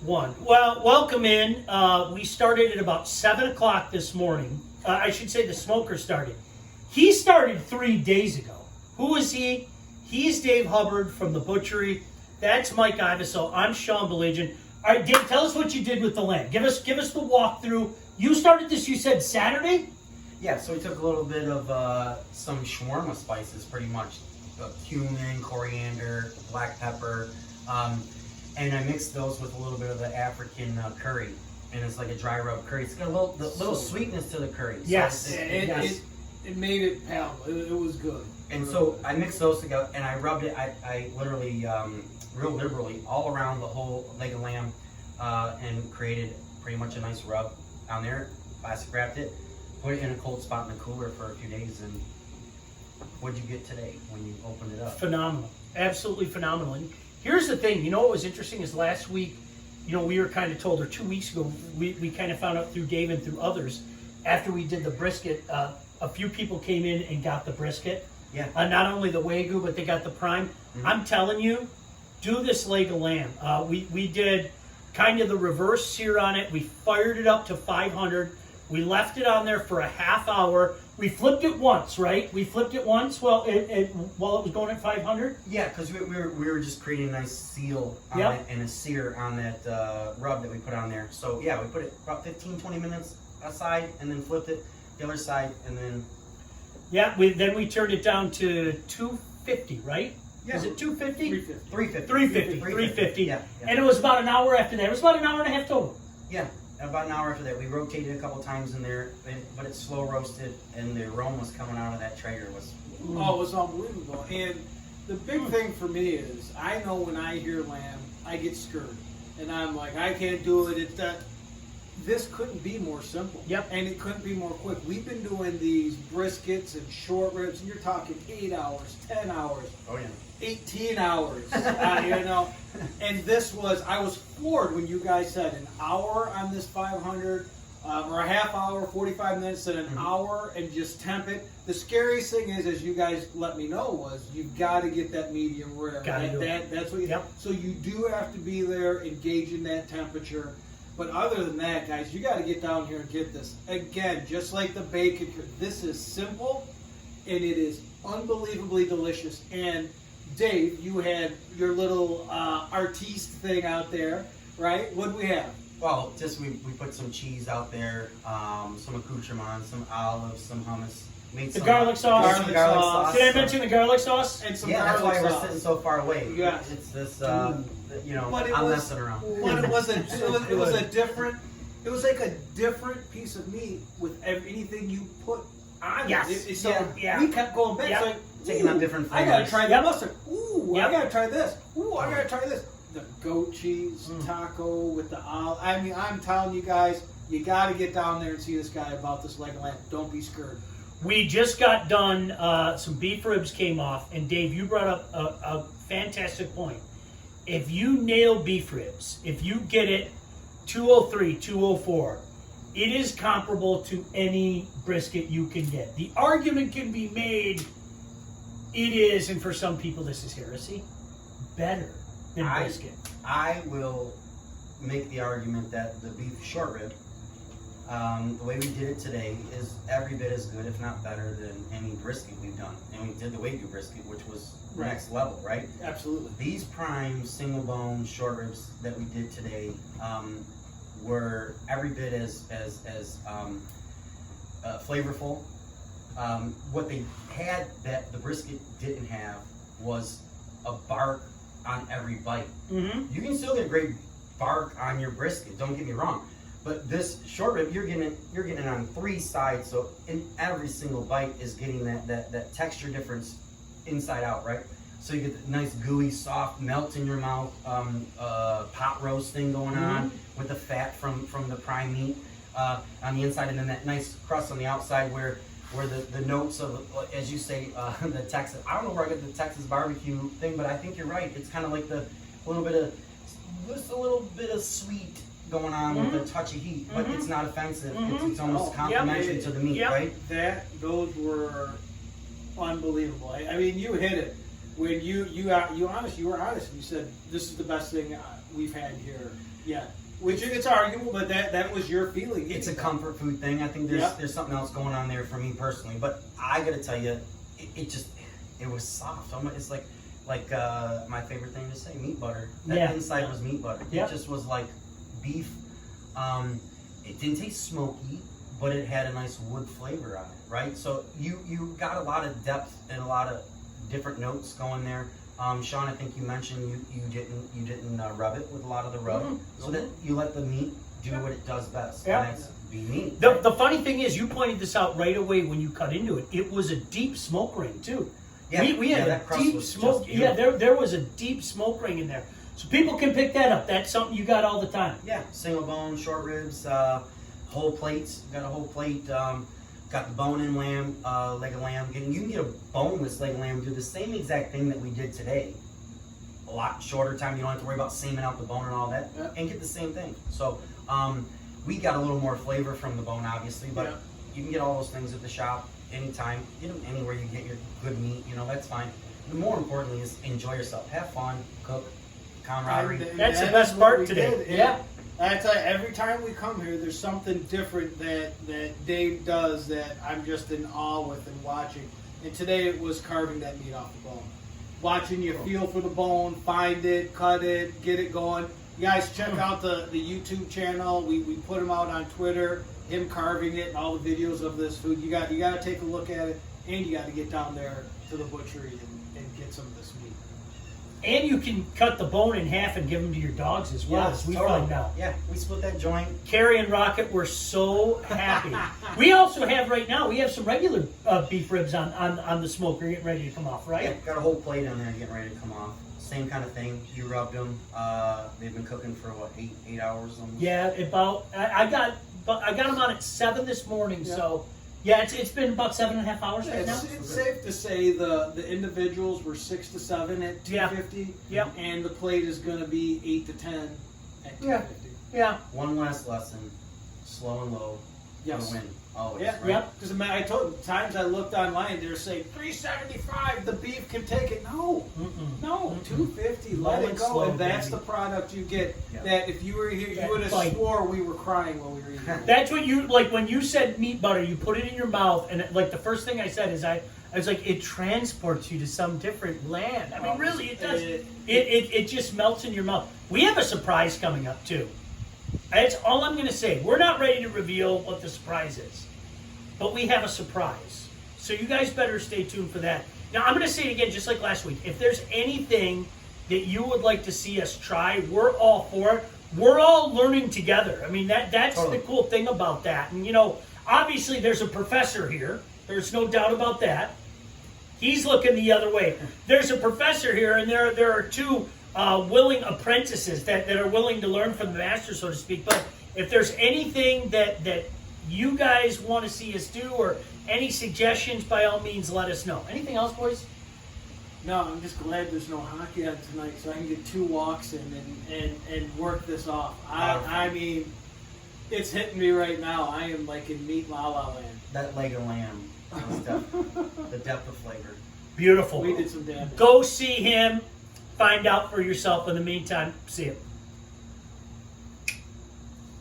One. Well, welcome in. We started at about 7 o'clock this morning. I should say the smoker started. He started 3 days ago. Who is he? He's Dave Hubbard from the butchery. That's Mike Iveso. I'm Sean Beligian. All right, Dave, tell us what you did with the lamb. Give us the walkthrough. You started this, you said Saturday? Yeah, so we took a little bit of some shawarma spices, pretty much. Cumin, coriander, black pepper. And I mixed those with a little bit of the African curry. And it's like a dry rub curry. It's got a little sweetness to the curry. So Yes. It made it palatable. It was good. And so I mixed those together and I rubbed it. I literally, real liberally, all around the whole leg of lamb and created pretty much a nice rub on there. Plastic wrapped it, put it in a cold spot in the cooler for a few days. And what'd you get today when you opened it up? Phenomenal. Absolutely phenomenal. And here's the thing. You know what was interesting is last week, we were kind of told, or 2 weeks ago, we kind of found out through Dave and through others, after we did the brisket, a few people came in and got the brisket. Yeah. Not only the Wagyu, but they got the prime. Mm-hmm. I'm telling you, do this leg of lamb. We did kind of the reverse sear on it. We fired it up to 500. We left it on there for a half hour. We flipped it once, right? We flipped it once while it was going at 500. Yeah, because we were just creating a nice seal on it and a sear on that rub that we put on there. So yeah, we put it about 15-20 minutes aside and then flipped it the other side and then... Yeah, then we turned it down to 250, right? Yeah. Is it 250? 350. Yeah. And it was about an hour after that. It was about an hour and a half total. Yeah, about an hour after that. We rotated a couple times in there, but it's slow roasted, and the aroma was coming out of that Traeger was... Oh, it was unbelievable. And the big thing for me is, I know when I hear lamb, I get scared. And I'm like, I can't do it. It's that... This couldn't be more simple. Yep. And it couldn't be more quick. We've been doing these briskets and short ribs, and you're talking 8 hours, 10 hours. Oh, yeah. 18 hours, and this was, I was floored when you guys said an hour on this 500, or a half hour, 45 minutes, and an hour, and just temp it. The scariest thing is, as you guys let me know, was you've got to get that medium rare. That's what you, so you do have to be there, engaging that temperature. But other than that, guys, you got to get down here and get this. Again, just like the bacon, this is simple, and it is unbelievably delicious. And Dave, you had your little artiste thing out there, right? What do we have? Well, just we put some cheese out there, some accoutrements, some olives, some hummus. Made some garlic sauce. Garlic sauce. Did I mention the garlic sauce? And some that's garlic why sauce. we're sitting so far away. Yeah. It's this, but I'm messing around. But it was a different. It was like a different piece of meat with anything you put on Yes. it. We kept going back. Yep. Like, Taking on different flavors. I gotta try that mustard. Ooh, Yep. I gotta try this. Ooh, I gotta try this. The goat cheese taco with the olive. I mean, I'm telling you guys, you gotta get down there and see this guy about this leg of lamb. Don't be scared. We just got done, some beef ribs came off, and Dave, you brought up a fantastic point. If you nail beef ribs, if you get it 203, 204, it is comparable to any brisket you can get. The argument can be made, it is, and for some people this is heresy, better than brisket. I will make the argument that the beef short rib, the way we did it today, is every bit as good, if not better, than any brisket we've done. And we did the Wagyu brisket, which was next level, right? Absolutely. These prime single bone short ribs that we did today were every bit as flavorful. What they had that the brisket didn't have was a bark on every bite. Mm-hmm. You can still get a great bark on your brisket, don't get me wrong. But this short rib, you're getting it on 3 sides, so in every single bite is getting that texture difference inside out, right? So you get the nice gooey, soft, melt in your mouth, pot roast thing going on with the fat from the prime meat on the inside, and then that nice crust on the outside where the notes of, as you say, the Texas. I don't know where I get the Texas barbecue thing, but I think you're right. It's kind of like just a little bit of sweet going on with a touch of heat, but it's not offensive. It's almost complimentary to the meat, right? Those were unbelievable. I mean, you hit it when you were honest. And you said this is the best thing we've had here yet. Which it's arguable, but that was your feeling. It's a comfort food thing. I think there's something else going on there for me personally. But I gotta tell you, it was soft. It's like my favorite thing to say, meat butter. That inside was meat butter. It just was like beef. It didn't taste smoky, but it had a nice wood flavor on it, right? So you got a lot of depth and a lot of different notes going there. Sean, I think you mentioned you didn't rub it with a lot of the rub, so that you let the meat do what it does best. Yeah. And that's be meat. The funny thing is, you pointed this out right away when you cut into it. It was a deep smoke ring too. Yeah, we had that a crust deep was smoke. just Yeah, there was a deep smoke ring in there, so people can pick that up. That's something you got all the time. Yeah, single bone, short ribs, whole plates. Got a whole plate. Got the bone-in lamb, leg of lamb. You can get a boneless leg of lamb. Do the same exact thing that we did today. A lot shorter time. You don't have to worry about seaming out the bone and all that, and get the same thing. So we got a little more flavor from the bone, obviously, but you can get all those things at the shop anytime. Get them anywhere you get your good meat. That's fine. The more importantly is enjoy yourself. Have fun. Cook. Camaraderie. That's the best part today. Yeah. I tell you, every time we come here, there's something different that Dave does that I'm just in awe with and watching. And today it was carving that meat off the bone. Watching you feel for the bone, find it, cut it, get it going. You guys check out the YouTube channel. We put him out on Twitter, him carving it and all the videos of this food. You got to take a look at it, and you got to get down there to the butchery and get some of this meat. And you can cut the bone in half and give them to your dogs as well, as we find out. Yeah, we split that joint. Carrie and Rocket were so happy. We also have right now, we have some regular beef ribs on the smoker getting ready to come off, right? Yeah, got a whole plate on there getting ready to come off. Same kind of thing. You rubbed them. They've been cooking for what, 8 hours almost? Yeah, about I got them on at 7 this morning, so yeah, it's been about 7.5 hours right now. It's safe to say the individuals were 6 to 7 at 250. Yeah. And the plate is going to be 8 to 10 at 250. Yeah. One last lesson: slow and low. Yes. Gonna win. Always. Yeah. Right? Yep. Because I told times I looked online, they're saying 375. The beef can take it. No. No. 250. Low Let and it go. slow, And that's baby. the product you get. Yeah. That if you were here, you would have Like- swore we were crying while we were eating. That's what you like when you said meat butter. You put it in your mouth, and like the first thing I said is I was like, it transports you to some different land. I mean, really, it does. It just melts in your mouth. We have a surprise coming up too. That's all I'm going to say. We're not ready to reveal what the surprise is, but we have a surprise. So you guys better stay tuned for that. Now I'm going to say it again, just like last week. If there's anything that you would like to see us try, we're all for it. We're all learning together. I mean, that's Totally. the cool thing about that. And obviously there's a professor here. There's no doubt about that. He's looking the other way. There's a professor here, and there are two willing apprentices that are willing to learn from the master, so to speak. But if there's anything that you guys want to see us do, or any suggestions, by all means, let us know. Anything else, boys? No, I'm just glad there's no hockey on tonight, so I can get 2 walks in and work this off. I mean, it's hitting me right now. I am like in meat la la land. That leg of lamb. The depth of flavor. Beautiful. We did some damage. Go see him. Find out for yourself. In the meantime, see you.